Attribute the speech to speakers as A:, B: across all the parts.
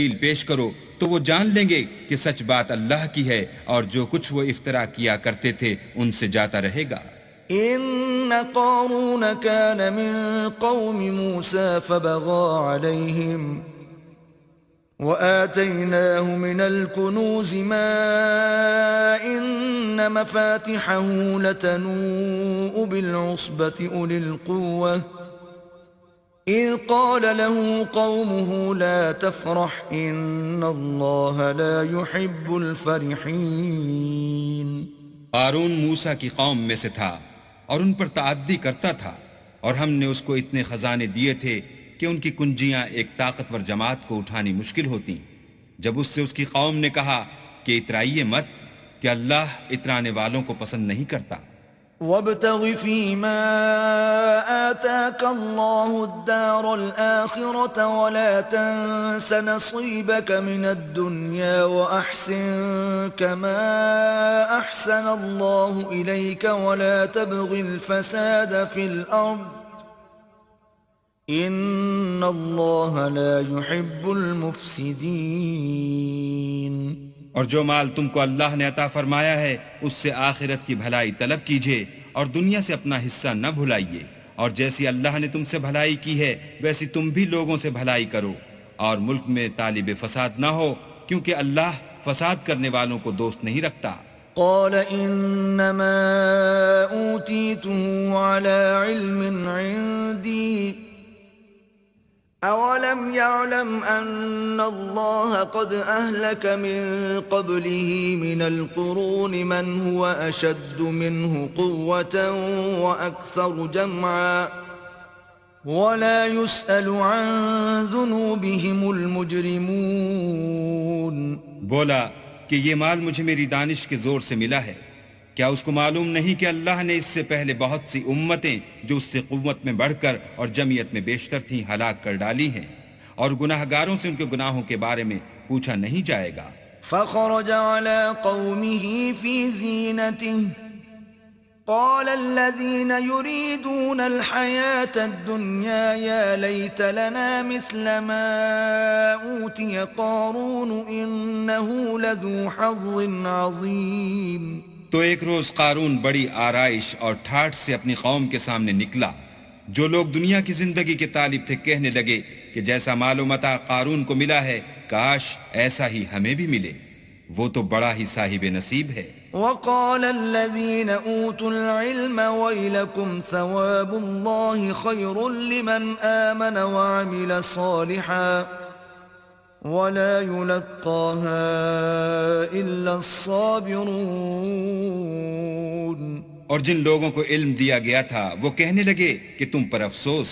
A: دلیل پیش کرو تو وہ جان لیں گے کہ سچ بات اللہ کی ہے اور جو کچھ وہ افترا کیا کرتے تھے ان سے جاتا رہے گا۔
B: إن قارون كان من قوم موسى فبغى عليهم وآتيناه من الكنوز ما إن مفاتحه لتنوء بالعصبة أولي القوة إذ قال له قومه لا تفرح إن الله لا يحب الفرحين۔
A: قارون موسیٰ کی قوم میں سے تھا اور ان پر تعدی کرتا تھا، اور ہم نے اس کو اتنے خزانے دیے تھے کہ ان کی کنجیاں ایک طاقتور جماعت کو اٹھانی مشکل ہوتی۔ جب اس سے اس کی قوم نے کہا کہ اترائیے مت کہ اللہ اترانے والوں کو پسند نہیں کرتا۔
B: وابتغ فيما آتاك الله الدار الآخرة ولا تنس نصيبك من الدنيا وأحسن كما أحسن الله إليك ولا تبغ الفساد في الأرض إن الله لا يحب المفسدين۔
A: اور جو مال تم کو اللہ نے عطا فرمایا ہے اس سے آخرت کی بھلائی طلب کیجیے اور دنیا سے اپنا حصہ نہ بھلائیے، اور جیسی اللہ نے تم سے بھلائی کی ہے ویسی تم بھی لوگوں سے بھلائی کرو، اور ملک میں طالب فساد نہ ہو کیونکہ اللہ فساد کرنے والوں کو دوست نہیں رکھتا۔
B: قال انما اوتیته على علم عندي اولم يعلم ان الله قد اهلك من قبله من القرون من هو اشد منه قوة واكثر جمعا ولا يسأل عن ذنوبهم المجرمون۔
A: بولا کہ یہ مال مجھے میری دانش کے زور سے ملا ہے، کیا اس کو معلوم نہیں کہ اللہ نے اس سے پہلے بہت سی امتیں جو اس سے قوت میں بڑھ کر اور جمعیت میں بیشتر تھیں ہلاک کر ڈالی ہیں، اور گناہ گاروں سے ان کے گناہوں کے بارے میں پوچھا نہیں جائے گا۔
B: فخرج على قومه في زينته قال الذين يريدون الحياة الدنيا يا ليت لنا مثل ما أوتي قارون إنه لذو حظ عظيم۔
A: تو ایک روز قارون بڑی آرائش اور ٹھاٹھ سے اپنی قوم کے سامنے نکلا۔ جو لوگ دنیا کی زندگی کے طالب تھے کہنے لگے کہ جیسا مال و متاع قارون کو ملا ہے کاش ایسا ہی ہمیں بھی ملے، وہ تو بڑا ہی صاحب نصیب ہے۔
B: وقال الذين أوتوا العلم ويلكم ثواب الله خير لمن آمن وعمل صالحا ولا يلقاها إلا الصابرون۔
A: اور جن لوگوں کو علم دیا گیا تھا وہ کہنے لگے کہ تم پر افسوس،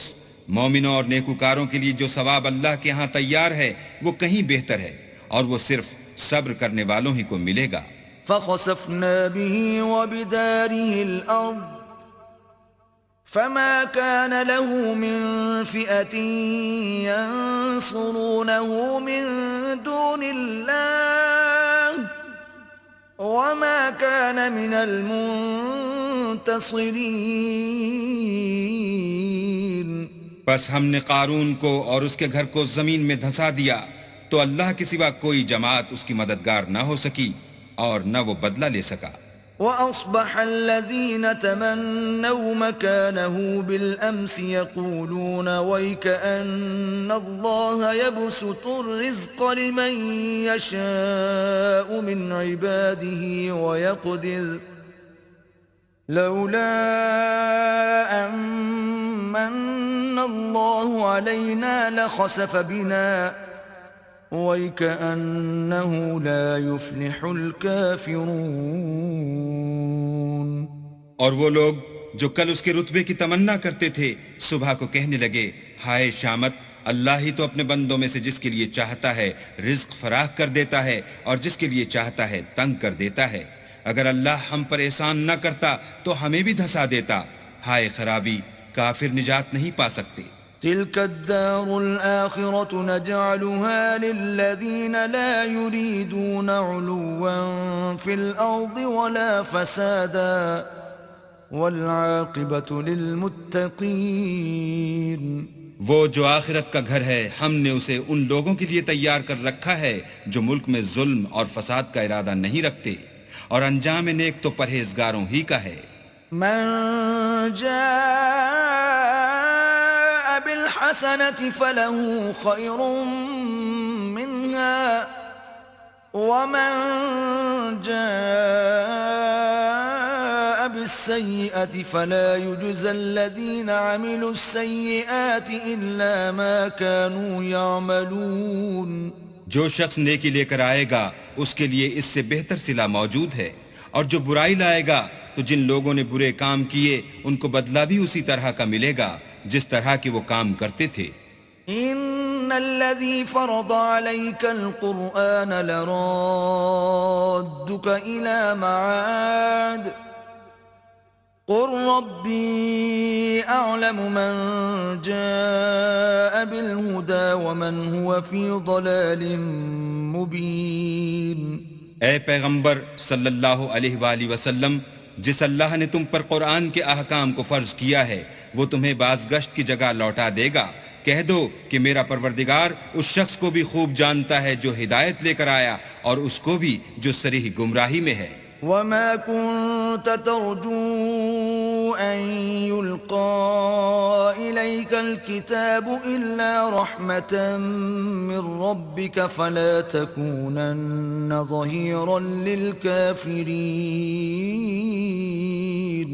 A: مومنوں اور نیکوکاروں کے لیے جو ثواب اللہ کے ہاں تیار ہے وہ کہیں بہتر ہے، اور وہ صرف صبر کرنے والوں ہی کو ملے گا۔
B: فخسفنا به وبداره الأرض فما كان له من فئة ينصرونه من دون الله وما كان من المنتصرين۔
A: بس ہم نے قارون کو اور اس کے گھر کو زمین میں دھنسا دیا تو اللہ کے سوا کوئی جماعت اس کی مددگار نہ ہو سکی اور نہ وہ بدلہ لے سکا۔
B: وأصبح الذين تمنوا مكانه بالأمس يقولون ويكأن الله يبسط الرزق لمن يشاء من عباده ويقدر لولا أن من الله علينا لخسف بنا وَيْكَأَنَّهُ لَا يُفْلِحُ الْكَافِرُونَ۔
A: اور وہ لوگ جو کل اس کے رتبے کی تمنا کرتے تھے صبح کو کہنے لگے ہائے شامت، اللہ ہی تو اپنے بندوں میں سے جس کے لیے چاہتا ہے رزق فراخ کر دیتا ہے اور جس کے لیے چاہتا ہے تنگ کر دیتا ہے، اگر اللہ ہم پر احسان نہ کرتا تو ہمیں بھی دھسا دیتا، ہائے خرابی، کافر نجات نہیں پا سکتے۔
B: تلك الدار الآخرة نجعلها للذين لا يريدون علوا في الأرض ولا فسادا والعاقبة للمتقين۔
A: وہ جو آخرت کا گھر ہے ہم نے اسے ان لوگوں کے لیے تیار کر رکھا ہے جو ملک میں ظلم اور فساد کا ارادہ نہیں رکھتے، اور انجام نیک تو پرہیزگاروں ہی کا ہے۔
B: من جاء بالحسنة فله خير منها ومن جاء بالسيئة فلا يجزى الذين عملوا السيئات إلا ما كانوا يعملون۔
A: جو شخص نیکی لے کر آئے گا اس کے لیے اس سے بہتر صلہ موجود ہے، اور جو برائی لائے گا تو جن لوگوں نے برے کام کیے ان کو بدلہ بھی اسی طرح کا ملے گا جس طرح کے وہ کام کرتے تھے۔
B: ان الذي فرض عليك القرآن لرادك الى معاد قل ربي اعلم من جاء بالهدى ومن هو في ضلال مبين۔
A: اے پیغمبر صلی اللہ علیہ وآلہ وسلم، جس اللہ نے تم پر قرآن کے احکام کو فرض کیا ہے وہ تمہیں بازگشت کی جگہ لوٹا دے گا۔ کہہ دو کہ میرا پروردگار اس شخص کو بھی خوب جانتا ہے جو ہدایت لے کر آیا اور اس کو بھی جو صریح گمراہی میں ہے۔
B: وما كنت ترجو أن يلقى إليك الكتاب إلا رحمة من ربك فلا تكونن ظهيرا للكافرين۔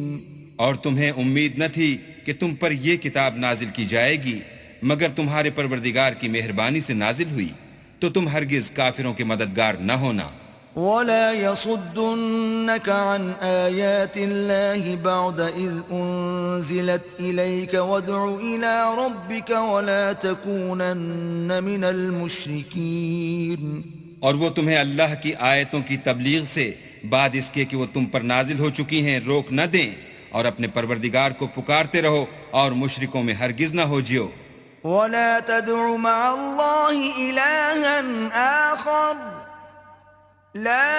A: اور تمہیں امید نہ تھی کہ تم پر یہ کتاب نازل کی جائے گی مگر تمہارے پروردگار کی مہربانی سے نازل ہوئی، تو تم ہرگز کافروں کے مددگار نہ ہونا۔
B: ولا يصدنك عن آيات الله بعد إذ أنزلت إليك وادع إلى ربك ولا تكونن من المشركين۔
A: اور وہ تمہیں اللہ کی آیتوں کی تبلیغ سے بعد اس کے کہ وہ تم پر نازل ہو چکی ہیں روک نہ دیں، اور اپنے پروردگار کو پکارتے رہو اور مشرکوں میں ہرگز نہ ہو جیو۔
B: ولا تدع مع الله إلها آخر لا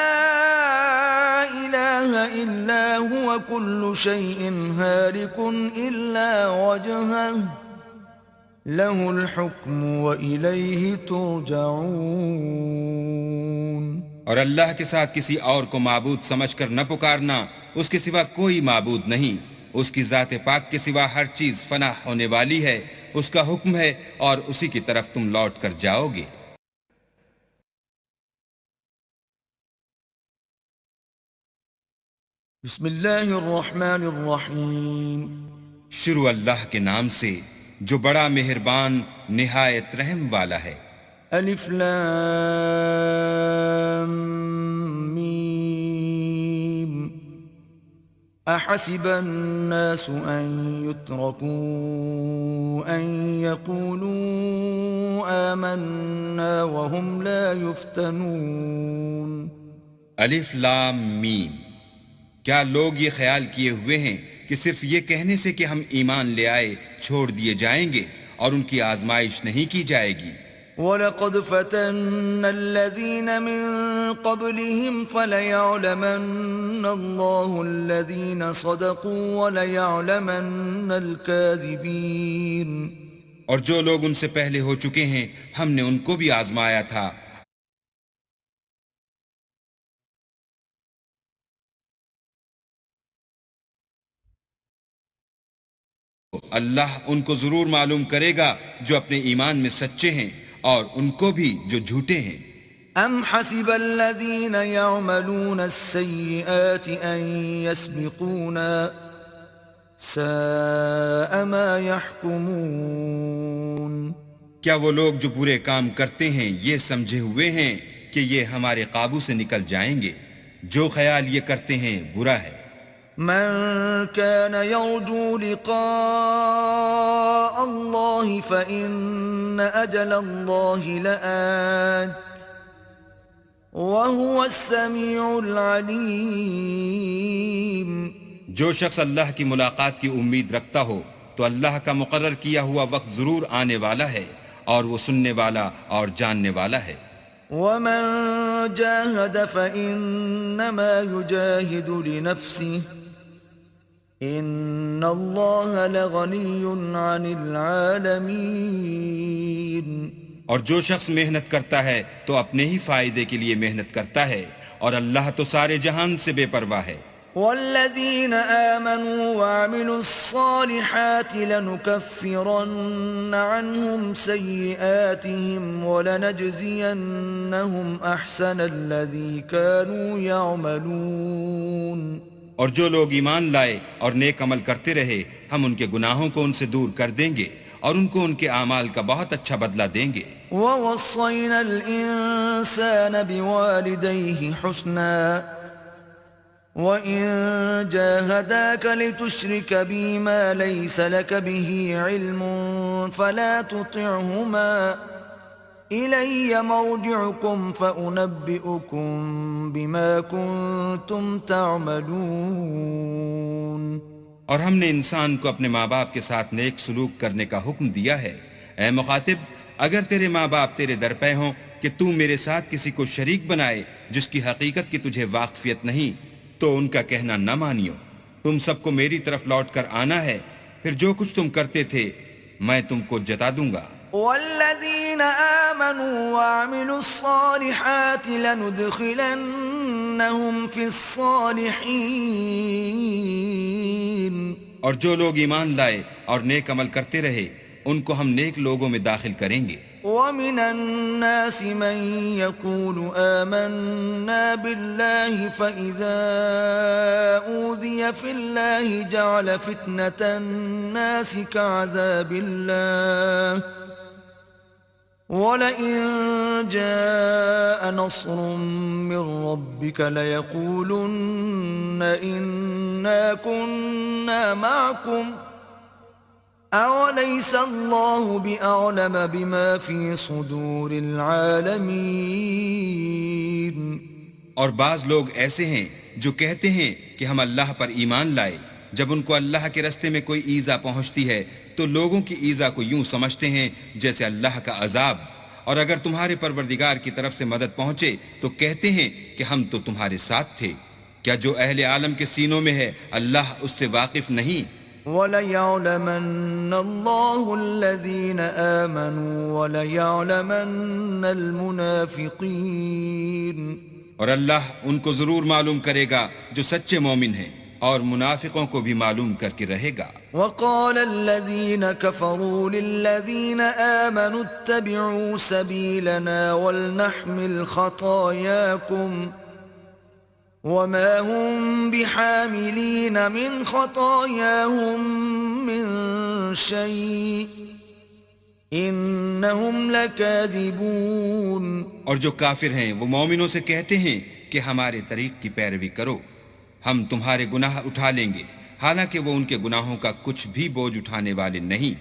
B: إله إلا هو كل شيء هالك إلا وجهه له الحكم وإليه ترجعون۔
A: اور اللہ کے ساتھ کسی اور کو معبود سمجھ کر نہ پکارنا، اس کے سوا کوئی معبود نہیں، اس کی ذات پاک کے سوا ہر چیز فنا ہونے والی ہے، اس کا حکم ہے اور اسی کی طرف تم لوٹ کر جاؤ گے۔
B: بسم اللہ الرحمن الرحیم۔
A: شروع اللہ کے نام سے جو بڑا مہربان نہایت رحم والا ہے۔
B: الف لام میم۔ احسب الناس ان يتركوا ان يقولوا آمنا وهم لا يفتنون۔
A: الف لام میم۔ کیا لوگ یہ خیال کیے ہوئے ہیں کہ صرف یہ کہنے سے کہ ہم ایمان لے آئے چھوڑ دیے جائیں گے اور ان کی آزمائش نہیں کی جائے گی؟
B: وَلَقَدْ فَتَنَّا الَّذِينَ مِن قَبْلِهِمْ فَلَيَعْلَمَنَّ اللَّهُ الَّذِينَ صَدَقُوا وَلَيَعْلَمَنَّ الْكَاذِبِينَ۔
A: اور جو لوگ ان سے پہلے ہو چکے ہیں ہم نے ان کو بھی آزمایا تھا، اللہ ان کو ضرور معلوم کرے گا جو اپنے ایمان میں سچے ہیں اور ان کو بھی جو جھوٹے ہیں۔
B: ام حسب الذین یعملون السیئات ان یسبقونا ساء ما یحکمون۔
A: کیا وہ لوگ جو برے کام کرتے ہیں یہ سمجھے ہوئے ہیں کہ یہ ہمارے قابو سے نکل جائیں گے؟ جو خیال یہ کرتے ہیں برا ہے۔
B: من كان يرجو لقاء الله فإن أجل الله لآت وهو السميع العليم۔
A: جو شخص اللہ کی ملاقات کی امید رکھتا ہو تو اللہ کا مقرر کیا ہوا وقت ضرور آنے والا ہے اور وہ سننے والا اور جاننے والا ہے۔
B: ومن جاهد فإنما يجاهد لنفسه إن الله لغني عن العالمين.
A: اور جو شخص محنت کرتا ہے تو اپنے ہی فائدے کے لیے محنت کرتا ہے، اور اللہ تو سارے جہان سے بے پرواہ ہے۔
B: والذين آمنوا وعملوا الصالحات لنكفرن عنهم سيئاتهم ولنجزينهم أحسن الذي كانوا يعملون.
A: اور جو لوگ ایمان لائے اور نیک عمل کرتے رہے، ہم ان کے گناہوں کو ان سے دور کر دیں گے اور ان کو ان کے اعمال کا بہت اچھا بدلہ دیں گے۔
B: ووصينا الإنسان بوالديه حسنا وَإِن جَاهَدَاكَ لِتُشْرِكَ بِي مَا لَيْسَ لَكَ بِهِ عِلْمٌ فَلَا تُطِعْهُمَا إِلَيَّ مَرْجِعُكُمْ فَأُنَبِّئُكُمْ بِمَا كُنْتُمْ تَعْمَلُونَ.
A: اور ہم نے انسان کو اپنے ماں باپ کے ساتھ نیک سلوک کرنے کا حکم دیا ہے۔ اے مخاطب، اگر تیرے ماں باپ تیرے در پہ ہوں کہ تو میرے ساتھ کسی کو شریک بنائے جس کی حقیقت کی تجھے واقفیت نہیں، تو ان کا کہنا نہ مانیو۔ تم سب کو میری طرف لوٹ کر آنا ہے، پھر جو کچھ تم کرتے تھے میں تم کو جتا دوں گا۔
B: والذین آمنوا وعملوا الصالحات لندخلنهم فی الصالحین.
A: اور جو لوگ ایمان لائے اور نیک عمل کرتے رہے ان کو ہم نیک لوگوں میں داخل کریں گے۔
B: وَمِنَ النَّاسِ مَن يَقُولُ آمَنَّا بِاللَّهِ فَإِذَا أُوذِيَ فِي اللَّهِ جَعَلَ فِتْنَةَ النَّاسِ كَعَذَابِ اللَّهِ وَلَئِن جَاءَ نَصْرٌ مِّن رَّبِّكَ لَيَقُولُنَّ إِنَّا كُنَّا مَعَكُمْ أَوَلَيْسَ اللَّهُ بِأَعْلَمَ بِمَا فِي صُدُورِ الْعَالَمِينَ.
A: اور بعض لوگ ایسے ہیں جو کہتے ہیں کہ ہم اللہ پر ایمان لائے، جب ان کو اللہ کے رستے میں کوئی ایذا پہنچتی ہے تو لوگوں کی ایذا کو یوں سمجھتے ہیں جیسے اللہ کا عذاب، اور اگر تمہارے پروردگار کی طرف سے مدد پہنچے تو کہتے ہیں کہ ہم تو تمہارے ساتھ تھے۔ کیا جو اہل عالم کے سینوں میں ہے اللہ اس سے واقف نہیں؟
B: وَلَيَعْلَمَنَّ اللَّهُ الَّذِينَ آمَنُوا وَلَيَعْلَمَنَّ الْمُنَافِقِينَ.
A: اور اللہ ان کو ضرور معلوم کرے گا جو سچے مومن ہیں، اور منافقوں کو بھی معلوم کر کے رہے گا۔
B: وَقَالَ الَّذِينَ كَفَرُوا لِلَّذِينَ آمَنُوا اتَّبِعُوا سَبِيلَنَا وَلْنَحْمِلْ خَطَايَاكُمْ وَمَا هُمْ بِحَامِلِينَ مِنْ خَطَايَاهُمْ مِنْ شَيْءٍ إِنَّهُمْ لَكَاذِبُونَ.
A: اور جو کافر ہیں وہ مومنوں سے کہتے ہیں کہ ہمارے طریق کی پیروی کرو، ہم تمہارے گناہ اٹھا لیں گے، حالانکہ وہ ان کے گناہوں کا کچھ بھی بوجھ اٹھانے والے نہیں۔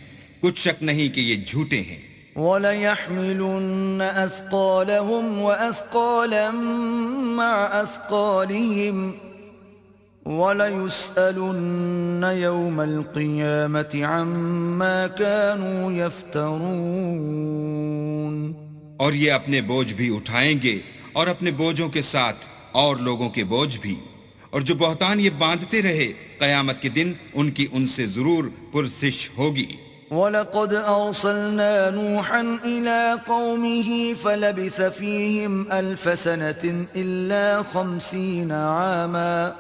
A: کچھ شک نہیں کہ یہ جھوٹے ہیں۔
B: وَلَيَحْمِلُنَّ أَثْقَالَهُمْ وَأَثْقَالًا مَعَ أَثْقَالِهِمْ وَلَيُسْأَلُنَّ يَوْمَ الْقِيَامَةِ عَمَّا كَانُوا يَفْتَرُونَ.
A: اور یہ اپنے بوجھ بھی اٹھائیں گے اور اپنے بوجھوں کے ساتھ اور لوگوں کے بوجھ بھی، اور جو بہتان یہ باندھتے رہے قیامت کے دن ان کی ان سے ضرور پرسش ہوگی۔
B: وَلَقَدْ أَرْسَلْنَا نُوحًا إِلَىٰ قَوْمِهِ فَلَبِثَ فِيهِمْ أَلْفَ سَنَةٍ إِلَّا 50 عَامًا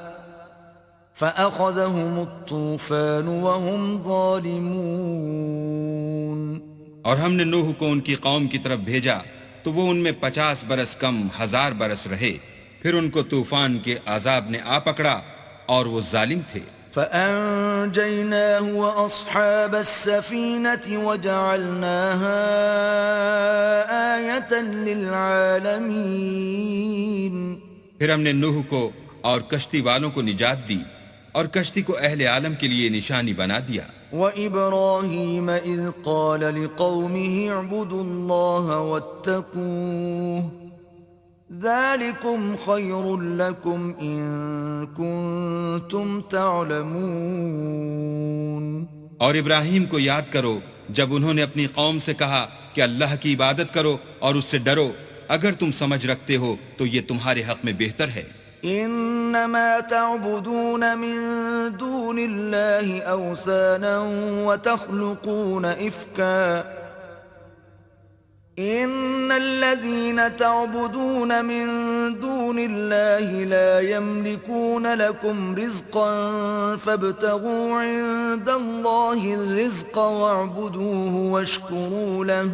B: فَأَخَذَهُمُ الطُّوفَانُ وَهُمْ ظَالِمُونَ.
A: اور ہم نے نوح کو ان کی قوم کی طرف بھیجا تو وہ ان میں 50 برس کم 1000 برس رہے، پھر ان کو طوفان کے عذاب نے آ پکڑا اور وہ ظالم تھے۔
B: فَأَنْجَيْنَاهُ وَأَصْحَابَ السَّفِينَةِ وَجَعَلْنَاهَا آيَةً لِلْعَالَمِينَ.
A: پھر ہم نے نوح کو اور کشتی والوں کو نجات دی اور کشتی کو اہل عالم کے لیے نشانی بنا دیا۔
B: وَإِبْرَاهِيمَ إِذْ قَالَ لِقَوْمِهِ اعْبُدُوا اللَّهَ وَاتَّقُوهُ ذَلِكُمْ خَيْرٌ لَكُمْ إِن كُنتُمْ تَعْلَمُونَ.
A: اور ابراہیم کو یاد کرو جب انہوں نے اپنی قوم سے کہا کہ اللہ کی عبادت کرو اور اس سے ڈرو، اگر تم سمجھ رکھتے ہو تو یہ تمہارے حق میں بہتر ہے۔
B: إنما تعبدون من دون الله أوثانا وتخلقون إفكا إن الذين تعبدون من دون الله لا يملكون لكم رزقا فابتغوا عند الله الرزق واعبدوه واشكروا له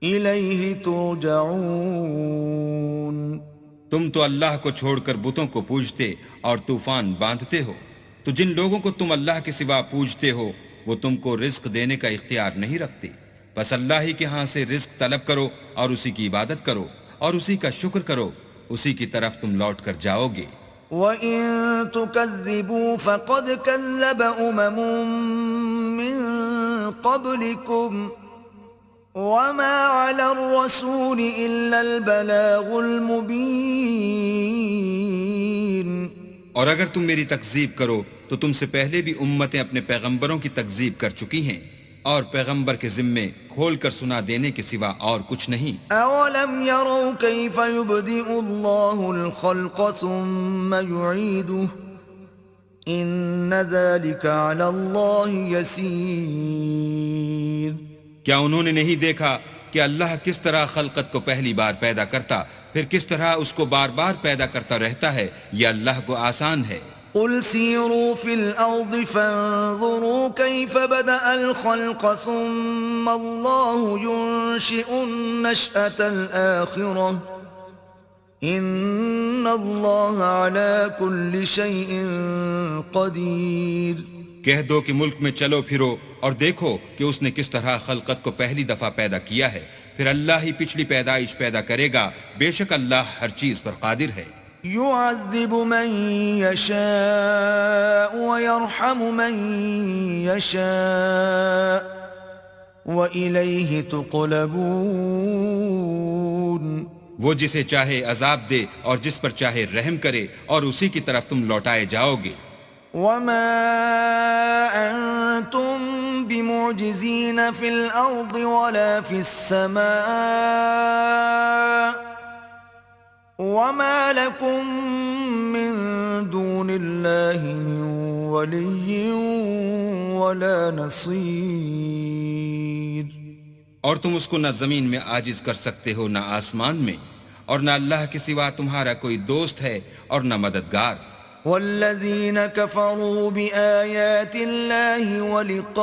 B: إليه ترجعون
A: تم تو اللہ کو چھوڑ کر بتوں کو پوجتے اور طوفان باندھتے ہو، تو جن لوگوں کو تم اللہ کے سوا پوجتے ہو وہ تم کو رزق دینے کا اختیار نہیں رکھتے، بس اللہ ہی کے ہاں سے رزق طلب کرو اور اسی کی عبادت کرو اور اسی کا شکر کرو، اسی کی طرف تم لوٹ کر جاؤ گے۔
B: وَإِن تُكَذِّبُوا فَقَدْ كَذَّبَ مِن قَبْلِكُمْ وَمَا عَلَى الرَّسُولِ إِلَّا الْبَلَاغُ الْمُبِينُ۔
A: اور اگر تم میری تکذیب کرو تو تم سے پہلے بھی امتیں اپنے پیغمبروں کی تکذیب کر چکی ہیں، اور پیغمبر کے ذمے کھول کر سنا دینے کے سوا اور کچھ نہیں۔
B: أَوَلَمْ يَرَوْا كَيْفَ يُبْدِئُ اللَّهُ الْخَلْقَ ثُمَّ يُعِيدُهُ إِنَّ ذَلِكَ عَلَى اللَّهِ يَسِيرٌ۔
A: کیا انہوں نے نہیں دیکھا کہ اللہ کس طرح خلقت کو پہلی بار پیدا کرتا پھر کس طرح اس کو بار بار پیدا کرتا رہتا ہے؟ یہ اللہ کو آسان ہے۔
B: قُلْ سِيرُوا فِي الْأَرْضِ فَانظُرُوا كَيْفَ بَدَأَ الْخَلْقَ ثُمَّ اللَّهُ يُنشِئُ النَّشْأَةَ الْآخِرَةَ إِنَّ اللَّهَ عَلَى كُلِّ شَيْءٍ قَدِيرٌ۔
A: کہہ دو کہ ملک میں چلو پھرو اور دیکھو کہ اس نے کس طرح خلقت کو پہلی دفعہ پیدا کیا ہے، پھر اللہ ہی پچھلی پیدائش پیدا کرے گا، بے شک اللہ ہر چیز پر قادر ہے۔
B: يعذب من يشاء ويرحم من يشاء وإليه تقلبون۔
A: وہ جسے چاہے عذاب دے اور جس پر چاہے رحم کرے اور اسی کی طرف تم لوٹائے جاؤ گے۔
B: وما أنتم بمعجزين في الأرض ولا في السماء وما لكم من دون الله من ولي ولا نصير۔
A: اور تم اس کو نہ زمین میں عاجز کر سکتے ہو نہ آسمان میں، اور نہ اللہ کے سوا تمہارا کوئی دوست ہے اور نہ مددگار۔
B: والذين كفروا بآيات الله ولقائه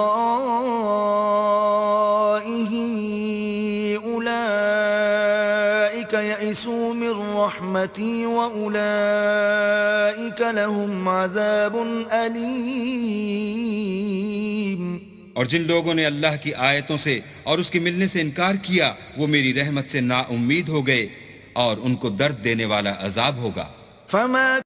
B: أولئك يئسوا من رحمتي وأولئك لهم عذاب أليم۔
A: اور جن لوگوں نے اللہ کی آیتوں سے اور اس کے ملنے سے انکار کیا وہ میری رحمت سے نا امید ہو گئے اور ان کو درد دینے والا عذاب ہوگا۔
B: فما